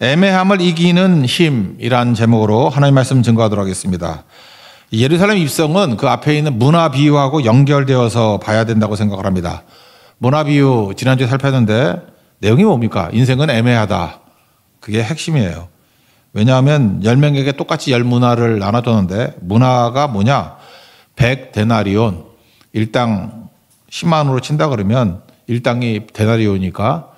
애매함을 이기는 힘이란 제목으로 하나님 말씀 증거하도록 하겠습니다. 예루살렘 입성은 그 앞에 있는 문화 비유하고 연결되어서 봐야 된다고 생각을 합니다. 문화 비유 지난주에 살폈는데 내용이 뭡니까? 인생은 애매하다. 그게 핵심이에요. 왜냐하면 10명에게 똑같이 10문화를 나눠줬는데 문화가 뭐냐? 100데나리온, 일당 10만 원으로 친다 그러면 일당이 데나리온이니까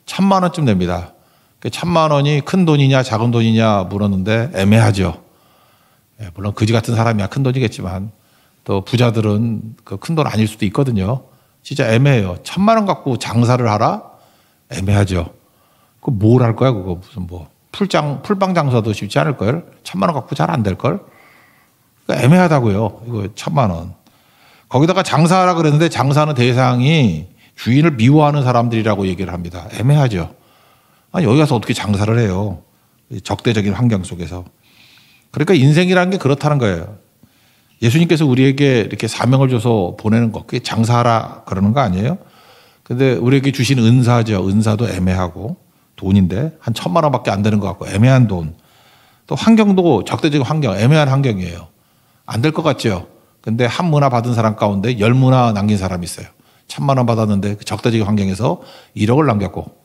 1000만 원쯤 됩니다. 1000만 원이 큰 돈이냐 작은 돈이냐 물었는데 애매하죠. 물론 거지 같은 사람이야 큰 돈이겠지만 또 부자들은 그 큰 돈 아닐 수도 있거든요. 진짜 애매해요. 1000만 원 갖고 장사를 하라? 애매하죠. 그 뭘 할 거야 그거 무슨 뭐 풀빵 장사도 쉽지 않을 걸. 1000만 원 갖고 잘 안 될 걸. 애매하다고요. 이거 1000만 원. 거기다가 장사하라 그랬는데 장사하는 대상이 주인을 미워하는 사람들이라고 얘기를 합니다. 애매하죠. 아니 여기 가서 어떻게 장사를 해요. 적대적인 환경 속에서. 그러니까 인생이라는 게 그렇다는 거예요. 예수님께서 우리에게 이렇게 사명을 줘서 보내는 거, 그게 장사하라 그러는 거 아니에요? 근데 우리에게 주신 은사죠. 은사도 애매하고 돈인데 한 1000만 원밖에 안 되는 것 같고 애매한 돈. 또 환경도 적대적인 환경, 애매한 환경이에요. 안 될 것 같죠? 근데 한 문화 받은 사람 가운데 10문화 남긴 사람이 있어요. 1000만 원 받았는데 그 적대적인 환경에서 1억을 남겼고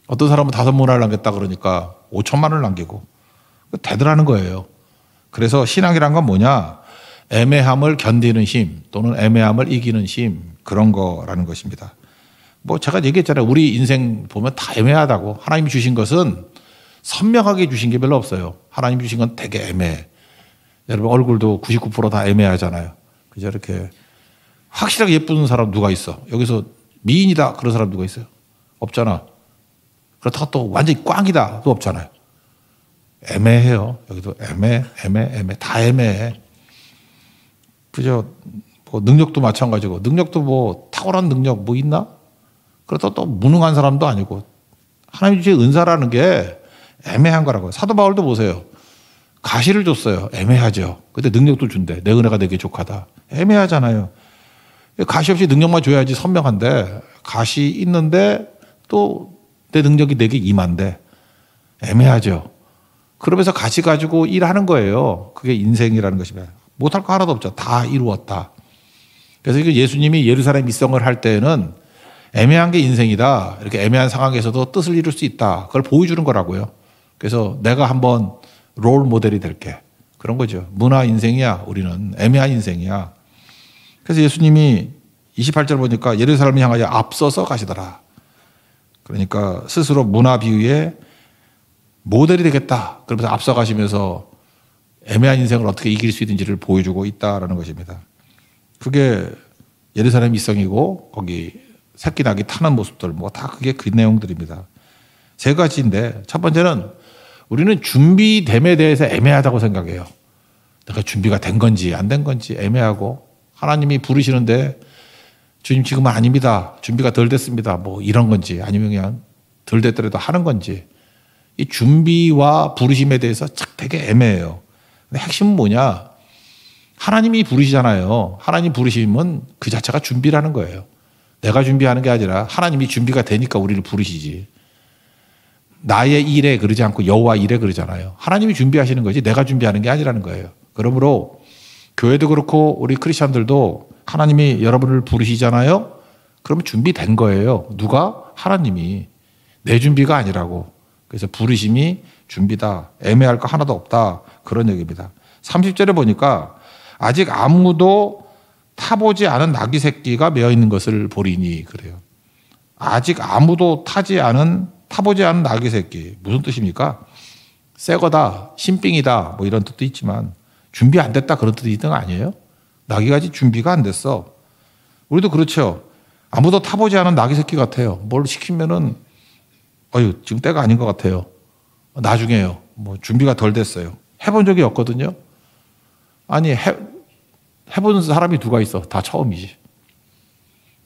어떤 사람은 5문화를 남겼다 그러니까 5천만 원을 남기고 대단하는 거예요. 그래서 신앙이란 건 뭐냐? 애매함을 견디는 힘 또는 애매함을 이기는 힘 그런 거라는 것입니다. 뭐 제가 얘기했잖아요. 우리 인생 보면 다 애매하다고. 하나님이 주신 것은 선명하게 주신 게 별로 없어요. 하나님이 주신 건 되게 애매해. 여러분 얼굴도 99%다 애매하잖아요. 그죠? 이렇게 확실하게 예쁜 사람 누가 있어? 여기서 미인이다 그런 사람 누가 있어요? 없잖아. 그렇다고 또 완전히 꽝이다 또 없잖아요. 애매해요. 여기도 애매 다 애매해. 그죠? 뭐 능력도 마찬가지고 능력도 뭐 탁월한 능력 뭐 있나? 그렇다고 또 무능한 사람도 아니고 하나님 주신 은사라는 게 애매한 거라고요. 사도 바울도 보세요. 가시를 줬어요. 애매하죠. 근데 능력도 준대. 내 은혜가 되게 족하다. 애매하잖아요. 가시 없이 능력만 줘야지 선명한데 가시 있는데 또 내 능력이 내게 임한데 애매하죠. 그러면서 가시 가지고 일하는 거예요. 그게 인생이라는 것입니다. 못할 거 하나도 없죠. 다 이루었다. 그래서 예수님이 예루살렘 입성을 할 때는 애매한 게 인생이다. 이렇게 애매한 상황에서도 뜻을 이룰 수 있다. 그걸 보여주는 거라고요. 그래서 내가 한번 롤 모델이 될게. 그런 거죠. 문화 인생이야. 우리는 애매한 인생이야. 그래서 예수님이 28절 보니까 예루살렘을 향하여 앞서서 가시더라. 그러니까 스스로 문화 비유에 모델이 되겠다. 그러면서 앞서 가시면서 애매한 인생을 어떻게 이길 수 있는지를 보여주고 있다라는 것입니다. 그게 예루살렘 입성이고 거기 새끼 낙이 타는 모습들 뭐 다 그게 그 내용들입니다. 세 가지인데 첫 번째는 우리는 준비됨에 대해서 애매하다고 생각해요. 내가 준비가 된 건지 안 된 건지 애매하고 하나님이 부르시는데 주님 지금은 아닙니다. 준비가 덜 됐습니다. 뭐 이런 건지 아니면 그냥 덜 됐더라도 하는 건지 이 준비와 부르심에 대해서 되게 애매해요. 근데 핵심은 뭐냐? 하나님이 부르시잖아요. 하나님 부르심은 그 자체가 준비라는 거예요. 내가 준비하는 게 아니라 하나님이 준비가 되니까 우리를 부르시지. 나의 일에 그러지 않고 여호와 일에 그러잖아요. 하나님이 준비하시는 거지 내가 준비하는 게 아니라는 거예요. 그러므로 교회도 그렇고 우리 크리스천들도 하나님이 여러분을 부르시잖아요. 그러면 준비된 거예요. 누가? 하나님이. 내 준비가 아니라고. 그래서 부르심이 준비다. 애매할 거 하나도 없다. 그런 얘기입니다. 30절에 보니까 아직 아무도 타보지 않은 나귀 새끼가 메어 있는 것을 보리니 그래요. 아직 아무도 타보지 않은 나귀 새끼. 무슨 뜻입니까? 새 거다, 신빙이다 뭐 이런 뜻도 있지만 준비 안 됐다 그런 뜻이 있는 거 아니에요? 나귀가 아직 준비가 안 됐어. 우리도 그렇죠. 아무도 타보지 않은 나귀 새끼 같아요. 뭘 시키면은 지금 때가 아닌 것 같아요. 나중에요. 뭐 준비가 덜 됐어요. 해본 적이 없거든요. 아니 해본 사람이 누가 있어? 다 처음이지.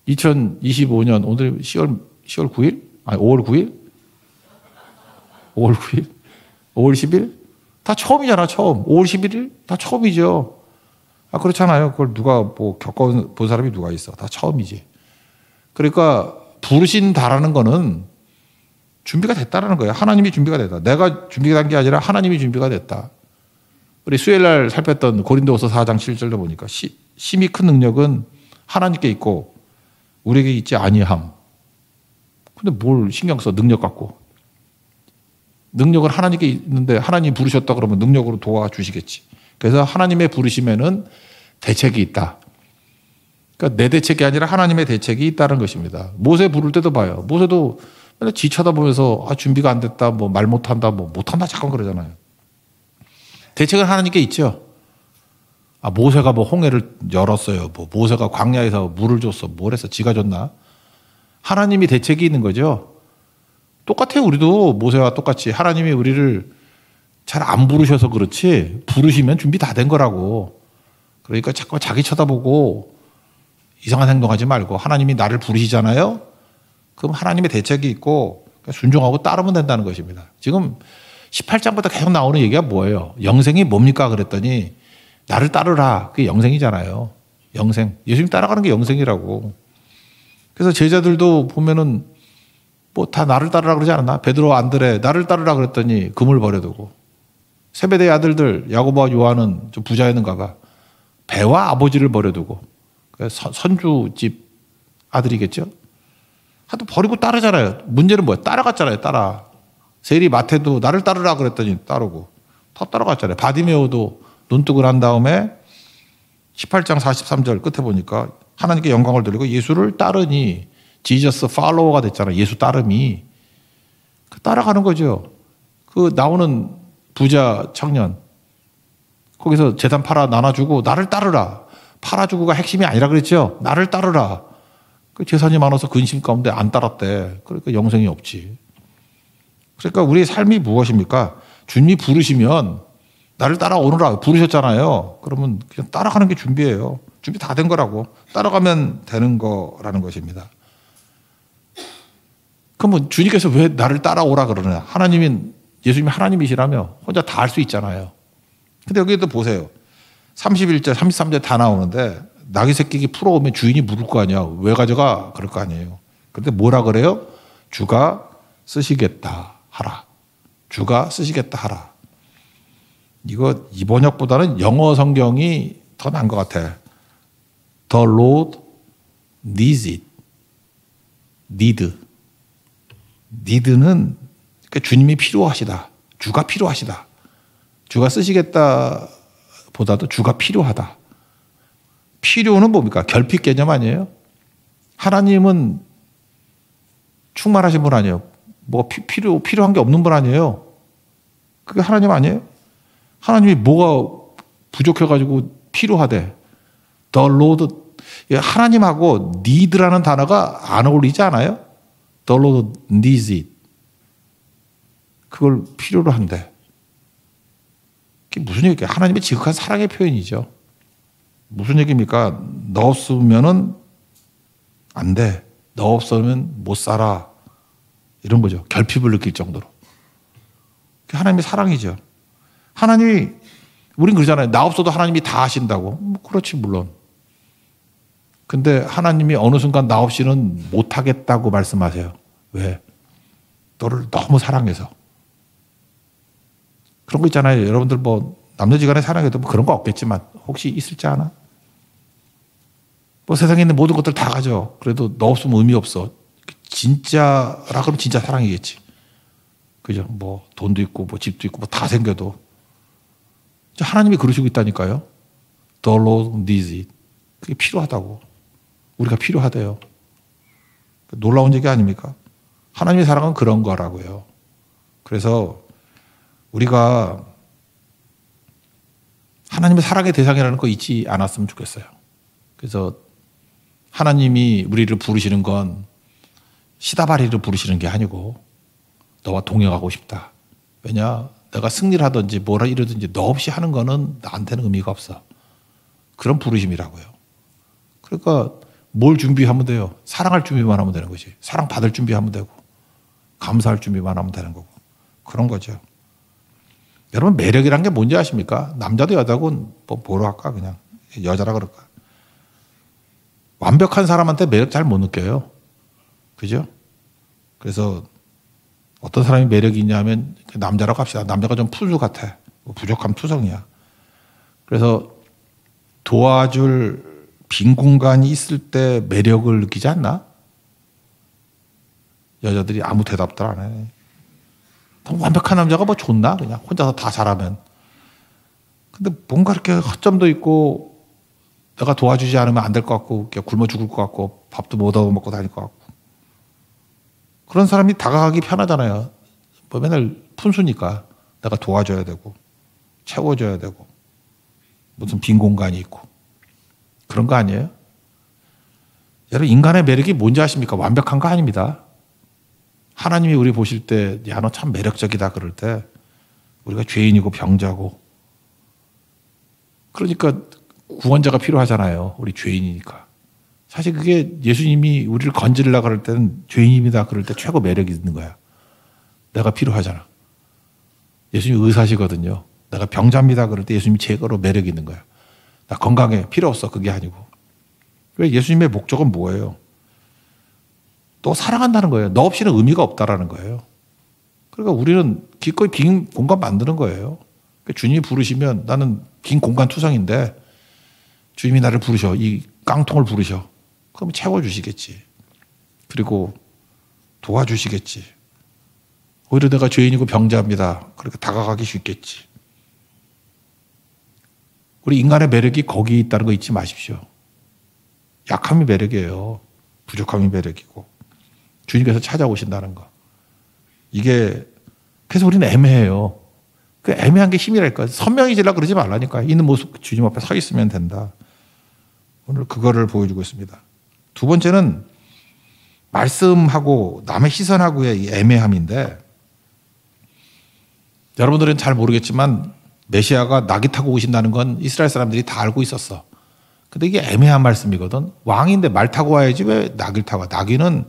2025년 오늘 10월 9일? 아니 5월 9일? 5월 9일? 5월 10일? 다 처음이잖아, 처음. 5월 11일? 다 처음이죠. 그렇잖아요. 그걸 누가 뭐 겪어본 사람이 누가 있어. 다 처음이지. 그러니까 부르신다라는 거는 준비가 됐다라는 거예요. 하나님이 준비가 됐다. 내가 준비가 된 게 아니라 하나님이 준비가 됐다. 우리 수요일 날 살폈던 고린도후서 4장 7절로 보니까 심히 큰 능력은 하나님께 있고 우리에게 있지 아니함. 근데 뭘 신경 써 능력 갖고. 능력은 하나님께 있는데 하나님 부르셨다 그러면 능력으로 도와주시겠지. 그래서 하나님의 부르심에는 대책이 있다. 그러니까 내 대책이 아니라 하나님의 대책이 있다는 것입니다. 모세 부를 때도 봐요. 모세도 맨날 지 쳐다보면서 준비가 안 됐다, 뭐 말 못한다, 뭐 못한다 잠깐 그러잖아요. 대책은 하나님께 있죠. 모세가 뭐 홍해를 열었어요. 뭐 모세가 광야에서 물을 줬어. 뭘 했어? 지가 줬나? 하나님이 대책이 있는 거죠. 똑같아요. 우리도 모세와 똑같이 하나님이 우리를 잘 안 부르셔서 그렇지 부르시면 준비 다 된 거라고. 그러니까 자꾸 자기 쳐다보고 이상한 행동하지 말고 하나님이 나를 부르시잖아요. 그럼 하나님의 대책이 있고 순종하고 따르면 된다는 것입니다. 지금 18장부터 계속 나오는 얘기가 뭐예요? 영생이 뭡니까? 그랬더니 나를 따르라. 그게 영생이잖아요. 영생. 예수님 따라가는 게 영생이라고. 그래서 제자들도 보면은 뭐 다 나를 따르라 그러지 않았나? 베드로 안드레 나를 따르라 그랬더니 금을 버려두고 세베대의 아들들 야고보와 요한은 좀 부자였는가 봐. 배와 아버지를 버려두고 선주집 아들이겠죠? 하도 버리고 따르잖아요. 문제는 뭐야? 따라갔잖아요. 따라. 세리 마태도 나를 따르라 그랬더니 따르고 더 따라갔잖아요. 바디메오도 눈뜨고 난 다음에 18장 43절 끝에 보니까 하나님께 영광을 돌리고 예수를 따르니 지저스 팔로워가 됐잖아요. 예수 따름이. 따라가는 거죠. 그 나오는 부자 청년 거기서 재산 팔아 나눠주고 나를 따르라. 팔아주고가 핵심이 아니라 그랬죠. 나를 따르라. 그 재산이 많아서 근심 가운데 안 따랐대. 그러니까 영생이 없지. 그러니까 우리의 삶이 무엇입니까? 주님이 부르시면 나를 따라오느라 부르셨잖아요. 그러면 그냥 따라가는 게 준비예요. 준비 다 된 거라고. 따라가면 되는 거라는 것입니다. 그러면 주님께서 왜 나를 따라오라 그러느냐. 예수님이 하나님이시라며 혼자 다 할 수 있잖아요. 근데 여기도 보세요. 31절, 33절 다 나오는데 낙이 새끼기 풀어오면 주인이 물을 거 아니야. 왜 가져가? 그럴 거 아니에요. 그런데 뭐라 그래요? 주가 쓰시겠다 하라. 주가 쓰시겠다 하라. 이거 이 번역보다는 영어 성경이 더 나은 것 같아. The Lord needs it. need는 그러니까 주님이 필요하시다. 주가 필요하시다. 주가 쓰시겠다 보다도 주가 필요하다. 필요는 뭡니까? 결핍 개념 아니에요? 하나님은 충만하신 분 아니에요? 뭐 필요한 게 없는 분 아니에요? 그게 하나님 아니에요? 하나님이 뭐가 부족해가지고 필요하대. The Lord, 하나님하고 need라는 단어가 안 어울리지 않아요? The Lord needs it. 그걸 필요로 한대. 그게 무슨 얘기예요? 하나님의 지극한 사랑의 표현이죠. 무슨 얘기입니까? 너 없으면은 안 돼. 너 없으면 못 살아. 이런 거죠. 결핍을 느낄 정도로. 그게 하나님의 사랑이죠. 하나님이, 우린 그러잖아요. 나 없어도 하나님이 다 하신다고. 뭐 그렇지, 물론. 근데 하나님이 어느 순간 나 없이는 못 하겠다고 말씀하세요. 왜? 너를 너무 사랑해서. 그런 거 있잖아요. 여러분들 뭐 남녀지간에 사랑해도 뭐 그런 거 없겠지만 혹시 있을지 아나? 뭐 세상에 있는 모든 것들 다 가져. 그래도 너 없으면 의미 없어. 진짜라 그러면 진짜 사랑이겠지. 그죠? 뭐 돈도 있고 뭐 집도 있고 뭐 다 생겨도 하나님이 그러시고 있다니까요. The Lord needs it. 그게 필요하다고. 우리가 필요하대요. 놀라운 얘기 아닙니까? 하나님의 사랑은 그런 거라고요. 그래서 우리가 하나님의 사랑의 대상이라는 거 잊지 않았으면 좋겠어요. 그래서 하나님이 우리를 부르시는 건 시다바리를 부르시는 게 아니고 너와 동행하고 싶다. 왜냐? 내가 승리를 하든지 뭐라 이러든지 너 없이 하는 거는 나한테는 의미가 없어. 그런 부르심이라고요. 그러니까 뭘 준비하면 돼요? 사랑할 준비만 하면 되는 거지. 사랑받을 준비하면 되고 감사할 준비만 하면 되는 거고 그런 거죠. 여러분 매력이란 게 뭔지 아십니까? 남자도 여자고 뭐로 할까 그냥 여자라 그럴까? 완벽한 사람한테 매력 잘 못 느껴요. 그죠? 그래서 어떤 사람이 매력이 있냐 하면 남자라고 합시다. 남자가 좀 푼수 같아. 부족함 투성이야. 그래서 도와줄 빈 공간이 있을 때 매력을 느끼지 않나? 여자들이 아무 대답들 안 해. 완벽한 남자가 뭐 좋나? 그냥 혼자서 다 잘하면. 근데 뭔가 이렇게 허점도 있고 내가 도와주지 않으면 안 될 것 같고 굶어 죽을 것 같고 밥도 못 얻어 먹고 다닐 것 같고 그런 사람이 다가가기 편하잖아요. 뭐 맨날 푼수니까 내가 도와줘야 되고 채워줘야 되고 무슨 빈 공간이 있고 그런 거 아니에요? 여러분 인간의 매력이 뭔지 아십니까? 완벽한 거 아닙니다. 하나님이 우리 보실 때 야, 너 참 매력적이다 그럴 때 우리가 죄인이고 병자고 그러니까 구원자가 필요하잖아요. 우리 죄인이니까. 사실 그게 예수님이 우리를 건지려고 그럴 때는 죄인입니다 그럴 때 최고 매력이 있는 거야. 내가 필요하잖아. 예수님이 의사시거든요. 내가 병자입니다 그럴 때 예수님이 최고로 매력이 있는 거야. 나 건강해. 필요 없어. 그게 아니고. 왜 예수님의 목적은 뭐예요? 너 사랑한다는 거예요. 너 없이는 의미가 없다라는 거예요. 그러니까 우리는 기꺼이 빈 공간 만드는 거예요. 그러니까 주님이 부르시면 나는 빈 공간 투성인데 주님이 나를 부르셔. 이 깡통을 부르셔. 그럼 채워주시겠지. 그리고 도와주시겠지. 오히려 내가 죄인이고 병자입니다. 그러니까 다가가기 쉽겠지. 우리 인간의 매력이 거기에 있다는 거 잊지 마십시오. 약함이 매력이에요. 부족함이 매력이고. 주님께서 찾아오신다는 거. 이게 그래서 우리는 애매해요. 그 애매한 게 힘이랄까. 선명해지려고 그러지 말라니까. 있는 모습 주님 앞에 서 있으면 된다. 오늘 그거를 보여주고 있습니다. 두 번째는 말씀하고 남의 시선하고의 이 애매함인데 여러분들은 잘 모르겠지만 메시아가 낙이 타고 오신다는 건 이스라엘 사람들이 다 알고 있었어. 근데 이게 애매한 말씀이거든. 왕인데 말 타고 와야지 왜 낙을 타고 와. 낙이는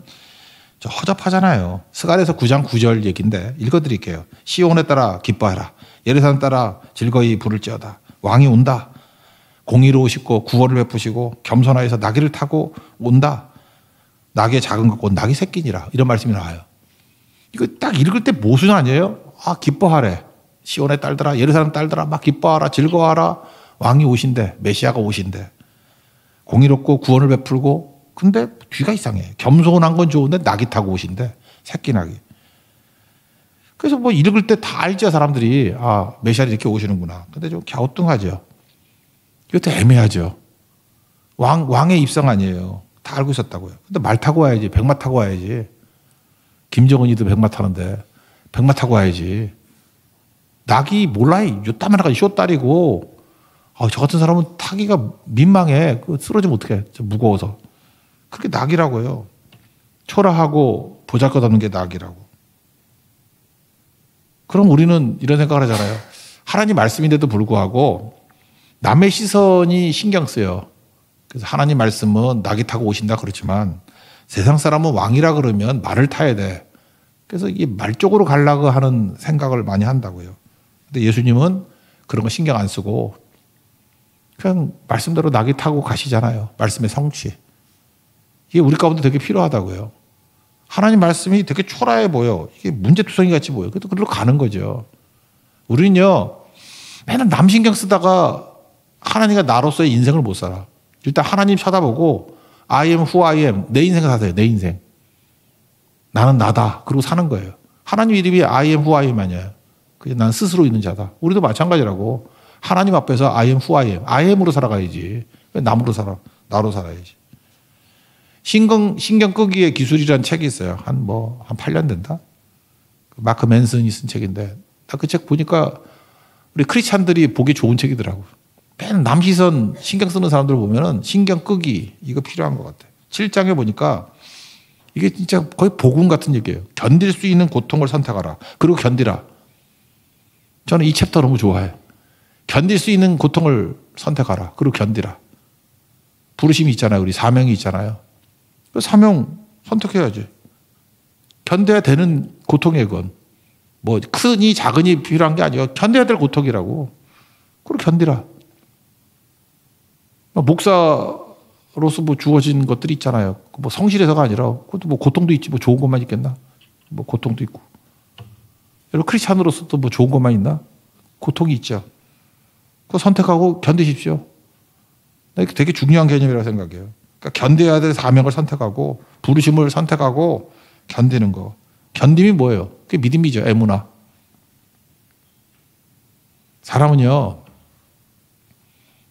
허접하잖아요. 스가랴서 9장 9절 얘기인데 읽어드릴게요. 시온에 따라 기뻐하라. 예루살렘 따라 즐거이 부를지어다. 왕이 온다. 공의로우시고 구원을 베푸시고 겸손하여서 나귀를 타고 온다. 낙의 작은 것고 낙이 새끼니라. 이런 말씀이 나와요. 이거 딱 읽을 때 모순 아니에요? 아 기뻐하래. 시온의 딸들아 예루살렘 딸들아 막 기뻐하라 즐거워하라. 왕이 오신대. 메시아가 오신대. 공의롭고 구원을 베풀고 근데 뒤가 이상해. 겸손한 건 좋은데 낙이 타고 오신대. 새끼 낙이. 그래서 뭐 읽을 때 다 알죠 사람들이. 아 메시아가 이렇게 오시는구나. 근데 좀 갸우뚱하죠. 이것도 애매하죠. 왕의 입성 아니에요. 다 알고 있었다고요. 근데 말 타고 와야지. 백마 타고 와야지. 김정은이도 백마 타는데 백마 타고 와야지. 낙이 몰라요. 요따만한 쇼다리고 저 같은 사람은 타기가 민망해. 쓰러지면 어떡해. 무거워서. 그게 낙이라고요. 초라하고 보잘것없는 게 낙이라고. 그럼 우리는 이런 생각을 하잖아요. 하나님 말씀인데도 불구하고 남의 시선이 신경 쓰여. 그래서 하나님 말씀은 낙이 타고 오신다 그렇지만 세상 사람은 왕이라 그러면 말을 타야 돼. 그래서 이게 말 쪽으로 가려고 하는 생각을 많이 한다고요. 근데 예수님은 그런 거 신경 안 쓰고 그냥 말씀대로 낙이 타고 가시잖아요. 말씀의 성취. 이게 우리 가운데 되게 필요하다고요. 하나님 말씀이 되게 초라해 보여. 이게 문제투성이 같이 보여. 그래도 그걸로 가는 거죠. 우리는요, 맨날 남 신경 쓰다가 하나님과 나로서의 인생을 못 살아. 일단 하나님 쳐다보고 I am who I am. 내 인생 사세요. 내 인생. 나는 나다. 그러고 사는 거예요. 하나님 이름이 I am who I am 아니야. 그게 난 스스로 있는 자다. 우리도 마찬가지라고. 하나님 앞에서 I am who I am. I am으로 살아가야지. 왜 남으로 살아? 나로 살아야지. 신경 끄기의 기술이라는 책이 있어요. 한 8년 된다? 마크 맨슨이 쓴 책인데, 그 책 보니까 우리 크리스찬들이 보기 좋은 책이더라고. 맨 남 시선 신경 쓰는 사람들 보면은 신경 끄기, 이거 필요한 것 같아. 7장에 보니까 이게 진짜 거의 복음 같은 얘기예요. 견딜 수 있는 고통을 선택하라. 그리고 견디라. 저는 이 챕터 너무 좋아해요. 견딜 수 있는 고통을 선택하라. 그리고 견디라. 부르심이 있잖아요. 우리 사명이 있잖아요. 그 사명 선택해야지. 견뎌야 되는 고통이에요, 그건. 뭐 크니 작으니 필요한 게 아니에요. 견뎌야 될 고통이라고. 그리고 견디라. 목사로서 뭐 주어진 것들이 있잖아요. 뭐 성실해서가 아니라 그것도 뭐 고통도 있지. 뭐 좋은 것만 있겠나? 뭐 고통도 있고. 여러분 크리스찬으로서도 뭐 좋은 것만 있나? 고통이 있죠. 그거 선택하고 견디십시오. 이게 되게 중요한 개념이라고 생각해요. 그러니까 견뎌야 될 사명을 선택하고 부르심을 선택하고 견디는 거. 견딤이 뭐예요? 그게 믿음이죠. 에무나. 사람은요,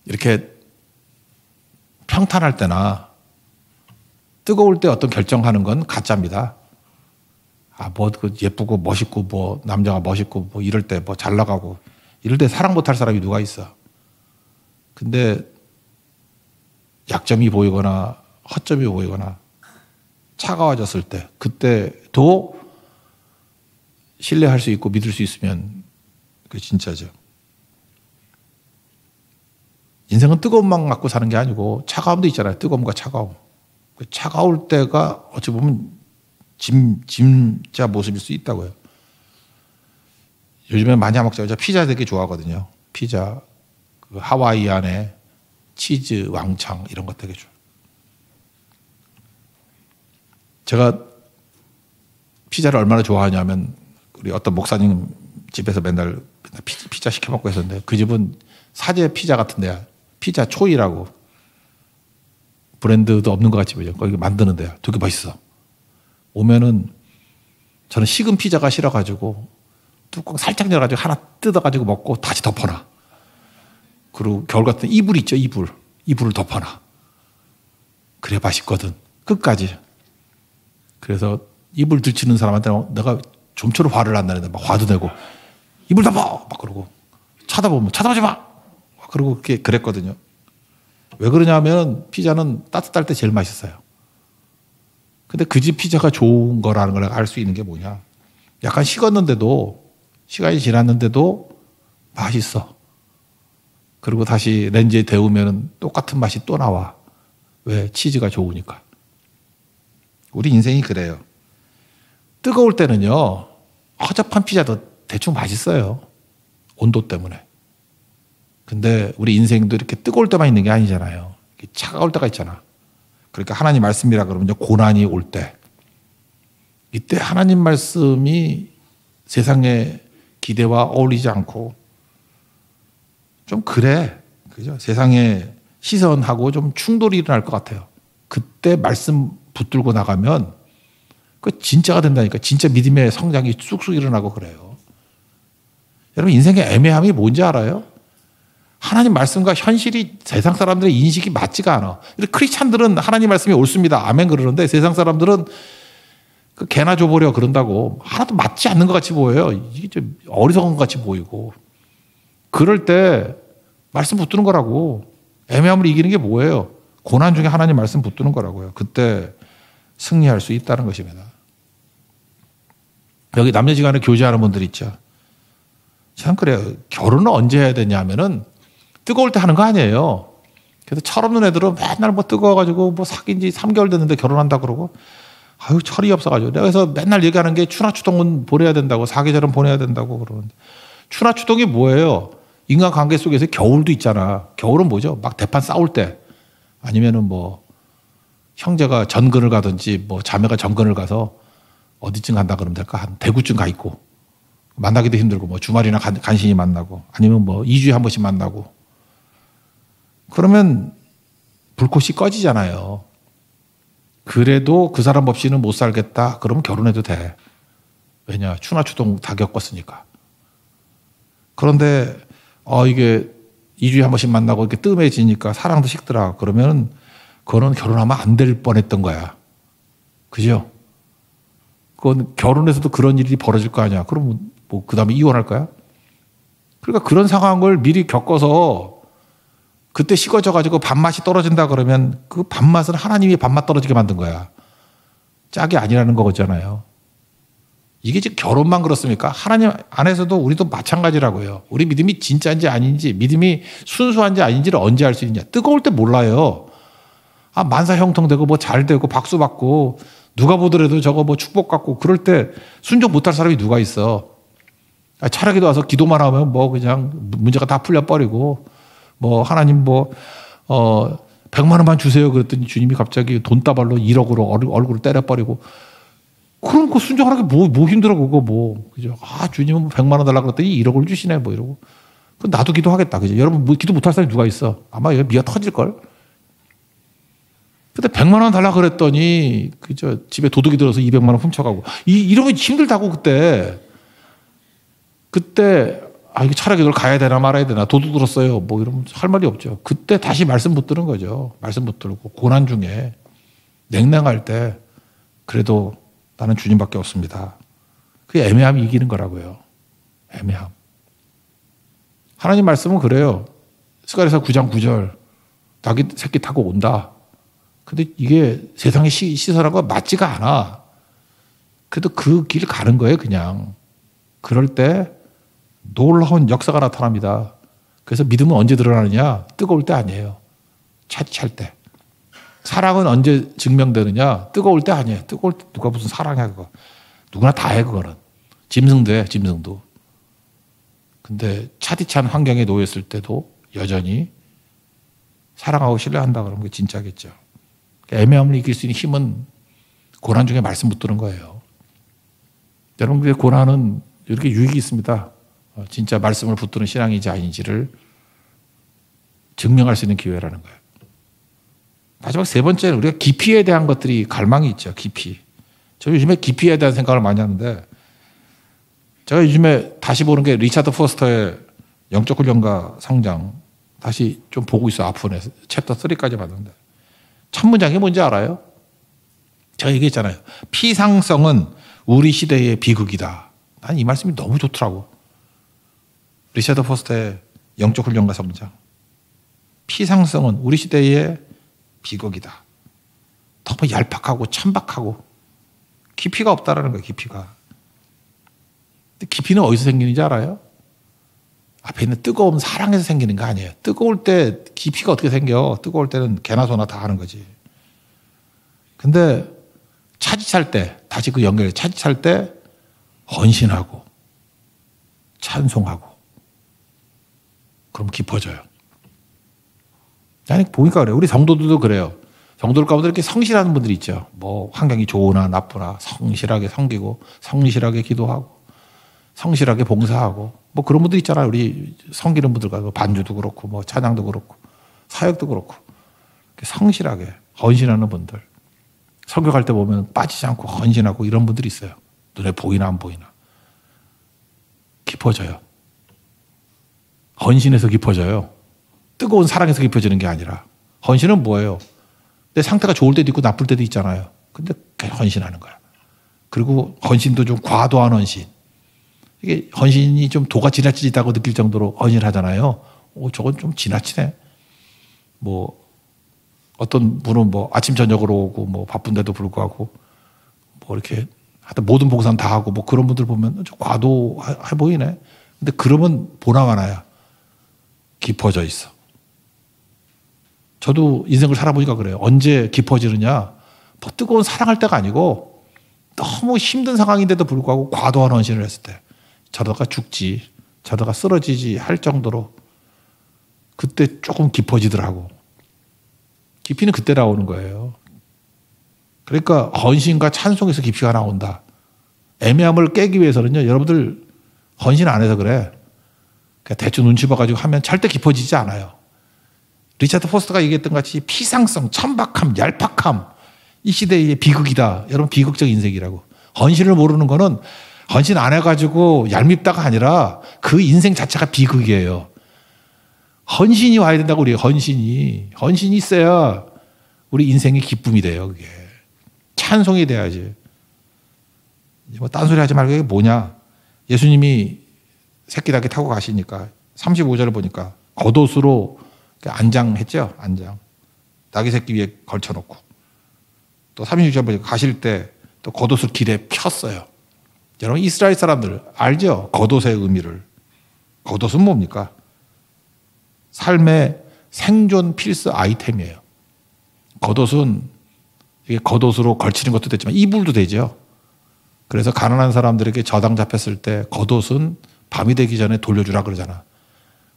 이렇게 평탄할 때나 뜨거울 때 어떤 결정하는 건 가짜입니다. 뭐 예쁘고 멋있고 뭐 남자가 멋있고 뭐 이럴 때 뭐 잘 나가고 이럴 때 사랑 못할 사람이 누가 있어. 근데 약점이 보이거나 허점이 보이거나 차가워졌을 때 그때도 신뢰할 수 있고 믿을 수 있으면 그게 진짜죠. 인생은 뜨거움만 갖고 사는 게 아니고 차가움도 있잖아요. 뜨거움과 차가움. 그 차가울 때가 어찌 보면 진짜 모습일 수 있다고요. 요즘에 많이 먹자고 제가 피자 되게 좋아하거든요. 피자, 그 하와이 안에 치즈, 왕창 이런 것 되게 좋아요. 제가 피자를 얼마나 좋아하냐면 우리 어떤 목사님 집에서 맨날 피자 시켜 먹고 했었는데 그 집은 사제 피자 같은 데야. 피자 초이라고 브랜드도 없는 것 같지 보죠. 거기 만드는 데야. 되게 맛있어. 오면은 저는 식은 피자가 싫어가지고 뚜껑 살짝 열어가지고 하나 뜯어가지고 먹고 다시 덮어놔. 그리고 겨울 같은 이불 있죠. 이불을 덮어놔. 그래 맛있거든. 끝까지. 그래서 이불 들치는 사람한테는 내가 좀처럼 화를 안 나는데 막 화도 내고 이불 덮어! 막 그러고 쳐다보면 쳐다보지 마! 그러고 그렇게 그랬거든요. 왜 그러냐면 피자는 따뜻할 때 제일 맛있어요. 근데 그 집 피자가 좋은 거라는 걸 알 수 있는 게 뭐냐. 약간 식었는데도 시간이 지났는데도 맛있어. 그리고 다시 렌즈에 데우면 똑같은 맛이 또 나와. 왜? 치즈가 좋으니까. 우리 인생이 그래요. 뜨거울 때는요. 허접한 피자도 대충 맛있어요. 온도 때문에. 근데 우리 인생도 이렇게 뜨거울 때만 있는 게 아니잖아요. 차가울 때가 있잖아. 그러니까 하나님 말씀이라 그러면 고난이 올 때. 이때 하나님 말씀이 세상의 기대와 어울리지 않고 좀 그래. 그죠? 세상의 시선하고 좀 충돌이 일어날 것 같아요. 그때 말씀 붙들고 나가면 그 진짜가 된다니까. 진짜 믿음의 성장이 쑥쑥 일어나고 그래요. 여러분 인생의 애매함이 뭔지 알아요? 하나님 말씀과 현실이 세상 사람들의 인식이 맞지가 않아. 크리스찬들은 하나님 말씀이 옳습니다. 아멘 그러는데 세상 사람들은 그 개나 줘보려 그런다고 하나도 맞지 않는 것 같이 보여요. 이게 좀 어리석은 것 같이 보이고. 그럴 때 말씀 붙드는 거라고. 애매함을 이기는 게 뭐예요? 고난 중에 하나님 말씀 붙드는 거라고요. 그때 승리할 수 있다는 것입니다. 여기 남녀지간에 교제하는 분들 있죠. 참 그래요. 결혼은 언제 해야 되냐 하면은 뜨거울 때 하는 거 아니에요. 그래서 철없는 애들은 맨날 뭐 뜨거워가지고 뭐 사귄 지 3개월 됐는데 결혼한다 그러고 아유 철이 없어가지고 내가 그래서 맨날 얘기하는 게 추나추동은 보내야 된다고 사계절은 보내야 된다고 그러는데 추나추동이 뭐예요? 인간관계 속에서 겨울도 있잖아. 겨울은 뭐죠? 막 대판 싸울 때 아니면은 뭐 형제가 전근을 가든지 뭐 자매가 전근을 가서 어디쯤 간다 그러면 될까? 한 대구쯤 가 있고 만나기도 힘들고 뭐 주말이나 간신히 만나고 아니면 뭐 2주에 한 번씩 만나고 그러면 불꽃이 꺼지잖아요. 그래도 그 사람 없이는 못 살겠다. 그러면 결혼해도 돼. 왜냐? 추나추동 다 겪었으니까. 그런데 이게 2주에 한 번씩 만나고 이렇게 뜸해지니까 사랑도 식더라. 그러면 그거는 결혼하면 안 될 뻔했던 거야. 그죠? 그건 결혼해서도 그런 일이 벌어질 거 아니야. 그럼 뭐 그 다음에 이혼할 거야? 그러니까 그런 상황을 미리 겪어서 그때 식어져가지고 밥맛이 떨어진다 그러면 그 밥맛은 하나님이 밥맛 떨어지게 만든 거야. 짝이 아니라는 거잖아요. 이게 지금 결혼만 그렇습니까? 하나님 안에서도 우리도 마찬가지라고요. 우리 믿음이 진짜인지 아닌지, 믿음이 순수한지 아닌지를 언제 알 수 있냐. 뜨거울 때 몰라요. 만사 형통되고 뭐 잘 되고 박수 받고 누가 보더라도 저거 뭐 축복받고 그럴 때 순종 못할 사람이 누가 있어. 차라기도 와서 기도만 하면 뭐 그냥 문제가 다 풀려버리고 뭐 하나님 뭐 100만 원만 주세요 그랬더니 주님이 갑자기 돈다발로 1억으로 얼굴을 때려버리고 그럼 그 순종하는 게 뭐 힘들어, 그거 뭐. 그죠? 주님은 100만 원 달라고 그랬더니 1억을 주시네, 뭐 이러고. 그럼 나도 기도하겠다. 그죠? 여러분, 뭐 기도 못할 사람이 누가 있어? 아마 이거 미어 터질걸? 근데 100만 원 달라고 그랬더니, 그죠? 집에 도둑이 들어서 200만 원 훔쳐가고. 이러면 힘들다고, 그때. 이거 차라리 이걸 가야 되나 말아야 되나. 도둑 들었어요. 뭐 이러면 할 말이 없죠. 그때 다시 말씀 못 들은 거죠. 말씀 못 들고. 고난 중에. 냉랭할 때. 그래도 나는 주님밖에 없습니다. 그 애매함이 이기는 거라고요. 애매함. 하나님 말씀은 그래요. 스가랴서 9장 9절. 닭이 새끼 타고 온다. 근데 이게 세상의 시선하고 맞지가 않아. 그래도 그 길 가는 거예요, 그냥. 그럴 때 놀라운 역사가 나타납니다. 그래서 믿음은 언제 드러나느냐? 뜨거울 때 아니에요. 차디찰 때. 사랑은 언제 증명되느냐? 뜨거울 때 아니에요. 뜨거울 때 누가 무슨 사랑이야, 그거. 누구나 다 해, 그거는. 짐승도 해, 짐승도. 근데 차디찬 환경에 놓였을 때도 여전히 사랑하고 신뢰한다 그러면 그게 진짜겠죠. 애매함을 이길 수 있는 힘은 고난 중에 말씀 붙드는 거예요. 여러분의 고난은 이렇게 유익이 있습니다. 진짜 말씀을 붙드는 신앙인지 아닌지를 증명할 수 있는 기회라는 거예요. 마지막 세 번째는 우리가 깊이에 대한 것들이 갈망이 있죠. 깊이. 저 요즘에 깊이에 대한 생각을 많이 하는데 제가 요즘에 다시 보는 게 리차드 포스터의 영적 훈련과 성장 다시 좀 보고 있어요. 아프네. 챕터 3까지 봤는데 첫 문장이 뭔지 알아요? 제가 얘기했잖아요. 피상성은 우리 시대의 비극이다. 난 이 말씀이 너무 좋더라고. 리차드 포스터의 영적 훈련과 성장. 피상성은 우리 시대의 비극이다. 너무 얄팍하고 천박하고 깊이가 없다라는 거예요. 깊이가. 근데 깊이는 어디서 생기는지 알아요? 앞에 있는 뜨거운 사랑에서 생기는 거 아니에요. 뜨거울 때 깊이가 어떻게 생겨? 뜨거울 때는 개나 소나 다 하는 거지. 근데 차지찰 때, 다시 그 연결해 차지찰 때 헌신하고 찬송하고 그럼 깊어져요. 아니 보니까 그래요. 우리 성도들도 그래요. 성도들 가운데 이렇게 성실하는 분들이 있죠. 뭐 환경이 좋으나 나쁘나 성실하게 섬기고 성실하게 기도하고 성실하게 봉사하고 뭐 그런 분들 있잖아요. 우리 섬기는 분들과 반주도 그렇고 뭐 찬양도 그렇고 사역도 그렇고 성실하게 헌신하는 분들. 설교할 때 보면 빠지지 않고 헌신하고 이런 분들이 있어요. 눈에 보이나 안 보이나. 깊어져요. 헌신해서 깊어져요. 뜨거운 사랑에서 깊어지는 게 아니라. 헌신은 뭐예요? 내 상태가 좋을 때도 있고 나쁠 때도 있잖아요. 근데 헌신하는 거야. 그리고 헌신도 좀 과도한 헌신. 이게 헌신이 좀 도가 지나치다고 느낄 정도로 헌신하잖아요. 저건 좀 지나치네. 뭐 어떤 분은 뭐 아침 저녁으로 오고 뭐 바쁜데도 불구하고 뭐 이렇게 하여튼 모든 봉사는 다 하고 뭐 그런 분들 보면 좀 과도해 보이네. 근데 그러면 보나마 나야 깊어져 있어. 저도 인생을 살아보니까 그래요. 언제 깊어지느냐? 뭐 뜨거운 사랑할 때가 아니고 너무 힘든 상황인데도 불구하고 과도한 헌신을 했을 때 저러다가 죽지, 저러다가 쓰러지지 할 정도로 그때 조금 깊어지더라고. 깊이는 그때 나오는 거예요. 그러니까 헌신과 찬송에서 깊이가 나온다. 애매함을 깨기 위해서는요. 여러분들 헌신 안 해서 그래. 그냥 대충 눈치 봐가지고 하면 절대 깊어지지 않아요. 리차드 포스터가 얘기했던 같이 피상성, 천박함, 얄팍함 이 시대의 비극이다. 여러분 비극적 인생이라고. 헌신을 모르는 거는 헌신 안 해가지고 얄밉다가 아니라 그 인생 자체가 비극이에요. 헌신이 와야 된다고 우리 헌신이 있어야 우리 인생의 기쁨이 돼요. 그게 찬송이 돼야지. 뭐 딴소리 하지 말고 이게 뭐냐. 예수님이 새끼 닭이 타고 가시니까 35절을 보니까 겉옷으로 안장했죠. 안장. 닭이 새끼 위에 걸쳐놓고 또 36절 보니까 가실 때 또 겉옷을 길에 폈어요. 여러분 이스라엘 사람들 알죠? 겉옷의 의미를. 겉옷은 뭡니까? 삶의 생존 필수 아이템이에요. 겉옷은 이게 겉옷으로 걸치는 것도 됐지만 이불도 되죠. 그래서 가난한 사람들에게 저당 잡혔을 때 겉옷은 밤이 되기 전에 돌려주라 그러잖아.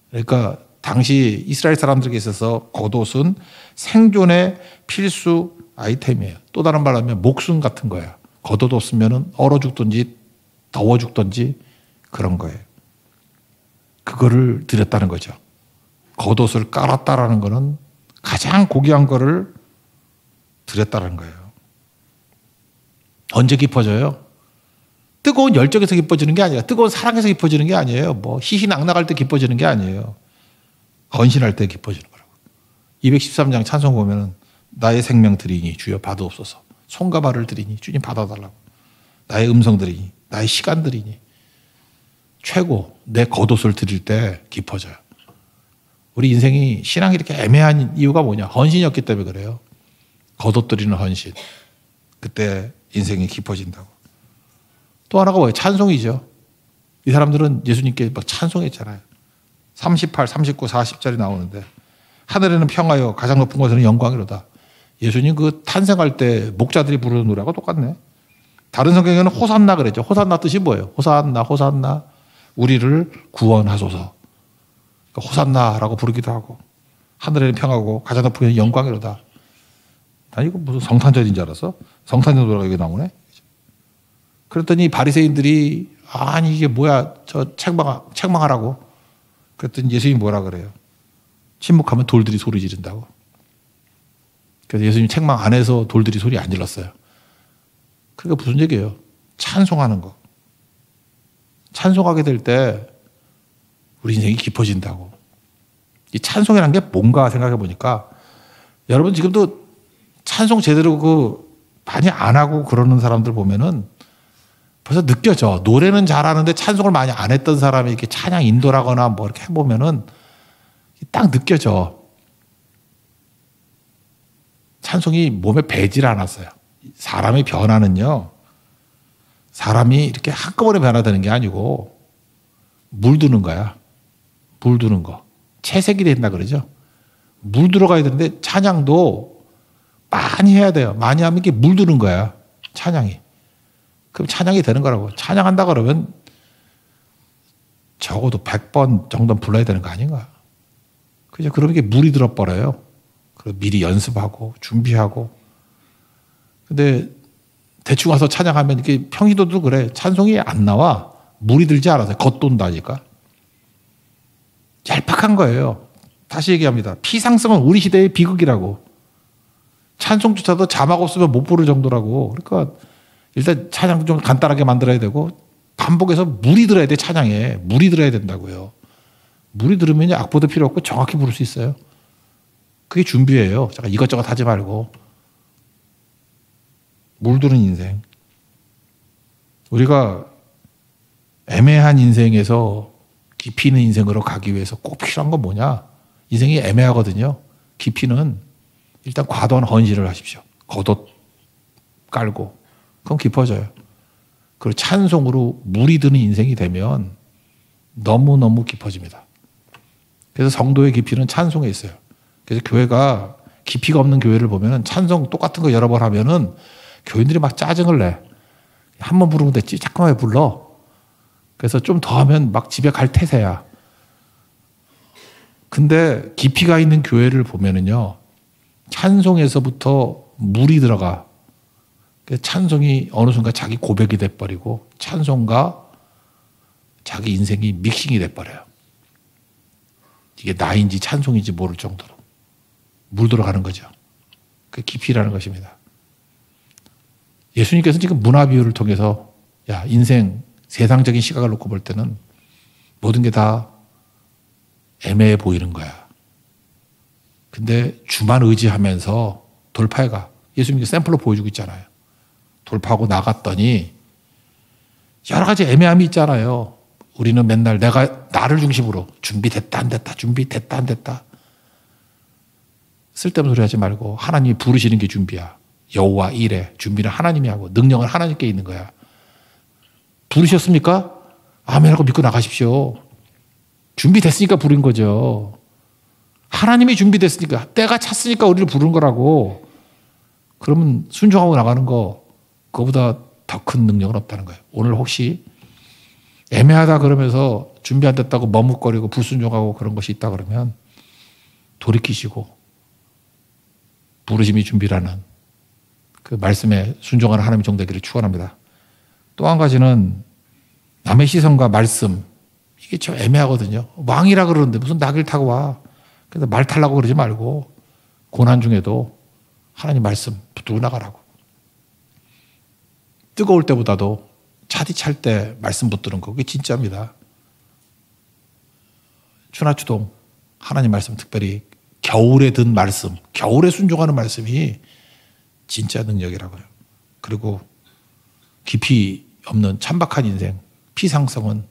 그러니까 당시 이스라엘 사람들에게 있어서 겉옷은 생존의 필수 아이템이에요. 또 다른 말로 하면 목숨 같은 거야. 겉옷 없으면 얼어 죽든지 더워 죽든지 그런 거예요. 그거를 드렸다는 거죠. 겉옷을 깔았다라는 거는 가장 고귀한 거를 드렸다는 거예요. 언제 깊어져요? 뜨거운 열정에서 깊어지는 게 아니라 뜨거운 사랑에서 깊어지는 게 아니에요. 뭐 희희낙낙할 때 깊어지는 게 아니에요. 헌신할 때 깊어지는 거라고. 213장 찬송 보면은 나의 생명 드리니 주여 받으옵소서. 손과 발을 드리니 주님 받아달라고. 나의 음성 드리니 나의 시간 드리니 최고 내 겉옷을 드릴 때 깊어져요. 우리 인생이 신앙이 이렇게 애매한 이유가 뭐냐? 헌신이었기 때문에 그래요. 겉옷 드리는 헌신. 그때 인생이 깊어진다고. 또 하나가 뭐예요? 찬송이죠. 이 사람들은 예수님께 막 찬송했잖아요. 38, 39, 40절이 나오는데 하늘에는 평화요 가장 높은 곳에는 영광이로다. 예수님 그 탄생할 때 목자들이 부르는 노래하고 똑같네. 다른 성경에는 호산나 그랬죠. 호산나 뜻이 뭐예요? 호산나 호산나 우리를 구원하소서. 그러니까 호산나라고 부르기도 하고 하늘에는 평화고 가장 높은 곳에는 영광이로다. 나 이거 무슨 성탄절인 줄 알았어? 성탄절 노래가 여기 나오네. 그랬더니 바리새인들이 아니 이게 뭐야 저 책망하라고. 그랬더니 예수님이 뭐라 그래요? 침묵하면 돌들이 소리 지른다고. 그래서 예수님 책망 안 해서 돌들이 소리 안 질렀어요. 그러니까 무슨 얘기예요? 찬송하는 거. 찬송하게 될 때 우리 인생이 깊어진다고. 이 찬송이라는 게 뭔가 생각해 보니까 여러분 지금도 찬송 제대로 많이 안 하고 그러는 사람들 보면은 벌써 느껴져. 노래는 잘하는데 찬송을 많이 안 했던 사람이 이렇게 찬양 인도라거나 뭐 이렇게 해보면은 딱 느껴져. 찬송이 몸에 배질 않았어요. 사람의 변화는요. 사람이 이렇게 한꺼번에 변화되는 게 아니고 물드는 거야. 물드는 거. 채색이 된다 그러죠. 물 들어가야 되는데 찬양도 많이 해야 돼요. 많이 하면 이게 물드는 거야. 찬양이. 그럼 찬양이 되는 거라고. 찬양한다 그러면 적어도 100번 정도는 불러야 되는 거 아닌가. 그죠? 그러면 이게 물이 들어버려요. 그리고 미리 연습하고 준비하고. 근데 대충 와서 찬양하면 이렇게 평시도도 그래. 찬송이 안 나와. 물이 들지 않아서 겉돈다니까. 얄팍한 거예요. 다시 얘기합니다. 피상성은 우리 시대의 비극이라고. 찬송조차도 자막 없으면 못 부를 정도라고. 그러니까 일단 찬양 좀 간단하게 만들어야 되고 반복해서 물이 들어야 돼. 찬양에 물이 들어야 된다고요. 물이 들으면 악보도 필요 없고 정확히 부를 수 있어요. 그게 준비예요. 잠깐 이것저것 하지 말고. 물드는 인생. 우리가 애매한 인생에서 깊이 있는 인생으로 가기 위해서 꼭 필요한 건 뭐냐? 인생이 애매하거든요. 깊이는 일단 과도한 헌신을 하십시오. 겉옷 깔고. 그럼 깊어져요. 그리고 찬송으로 물이 드는 인생이 되면 너무너무 깊어집니다. 그래서 성도의 깊이는 찬송에 있어요. 그래서 교회가 깊이가 없는 교회를 보면 찬송 똑같은 거 여러 번 하면은 교인들이 막 짜증을 내. 한 번 부르면 됐지. 잠깐만 왜 불러? 그래서 좀 더 하면 막 집에 갈 태세야. 근데 깊이가 있는 교회를 보면은요, 찬송에서부터 물이 들어가. 찬송이 어느 순간 자기 고백이 돼버리고 찬송과 자기 인생이 믹싱이 돼버려요. 이게 나인지 찬송인지 모를 정도로 물 들어가는 거죠. 그게 깊이라는 것입니다. 예수님께서 지금 문화 비유를 통해서 야 인생 세상적인 시각을 놓고 볼 때는 모든 게 다 애매해 보이는 거야. 근데 주만 의지하면서 돌파해가. 예수님이 샘플로 보여주고 있잖아요. 돌파하고 나갔더니 여러 가지 애매함이 있잖아요. 우리는 맨날 내가 나를 중심으로 준비됐다 안 됐다 준비됐다 안 됐다 쓸데없는 소리 하지 말고 하나님이 부르시는 게 준비야. 여호와 이레 준비는 하나님이 하고 능력은 하나님께 있는 거야. 부르셨습니까? 아멘 하고 믿고 나가십시오. 준비됐으니까 부른 거죠. 하나님이 준비됐으니까 때가 찼으니까 우리를 부른 거라고. 그러면 순종하고 나가는 거 그거보다 더 큰 능력은 없다는 거예요. 오늘 혹시 애매하다 그러면서 준비 안 됐다고 머뭇거리고 불순종하고 그런 것이 있다 그러면 돌이키시고 부르심이 준비라는 그 말씀에 순종하는 하나님의 종 되기를 축원합니다. 또 한 가지는 남의 시선과 말씀, 이게 좀 애매하거든요. 왕이라 그러는데 무슨 낙을 타고 와. 그래서 말 타려고 그러지 말고 고난 중에도 하나님 말씀 붙들고 나가라고. 뜨거울 때보다도 차디 찰 때 말씀 붙드는 거, 그게 진짜입니다. 추나추동 하나님 말씀, 특별히 겨울에 든 말씀, 겨울에 순종하는 말씀이 진짜 능력이라고요. 그리고 깊이 없는 천박한 인생, 피상성은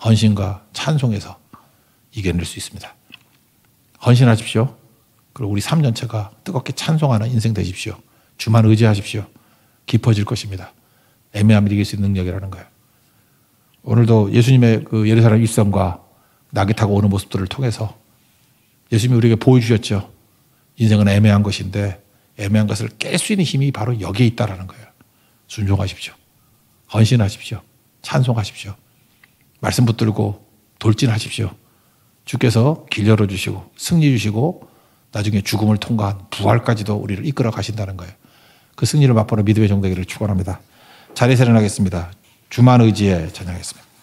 헌신과 찬송에서 이겨낼 수 있습니다. 헌신하십시오. 그리고 우리 3년차가 뜨겁게 찬송하는 인생 되십시오. 주만 의지하십시오. 깊어질 것입니다. 애매함을 이길 수 있는 능력이라는 거예요. 오늘도 예수님의 그 예루살렘 입성과 낙이 타고 오는 모습들을 통해서 예수님이 우리에게 보여주셨죠. 인생은 애매한 것인데 애매한 것을 깰 수 있는 힘이 바로 여기에 있다는 거예요. 순종하십시오. 헌신하십시오. 찬송하십시오. 말씀 붙들고 돌진하십시오. 주께서 길 열어주시고 승리 주시고 나중에 죽음을 통과한 부활까지도 우리를 이끌어 가신다는 거예요. 그 승리를 맛보는 믿음의 종 되기를 축원합니다. 자리에 세련하겠습니다. 주만 의지에 찬양하겠습니다.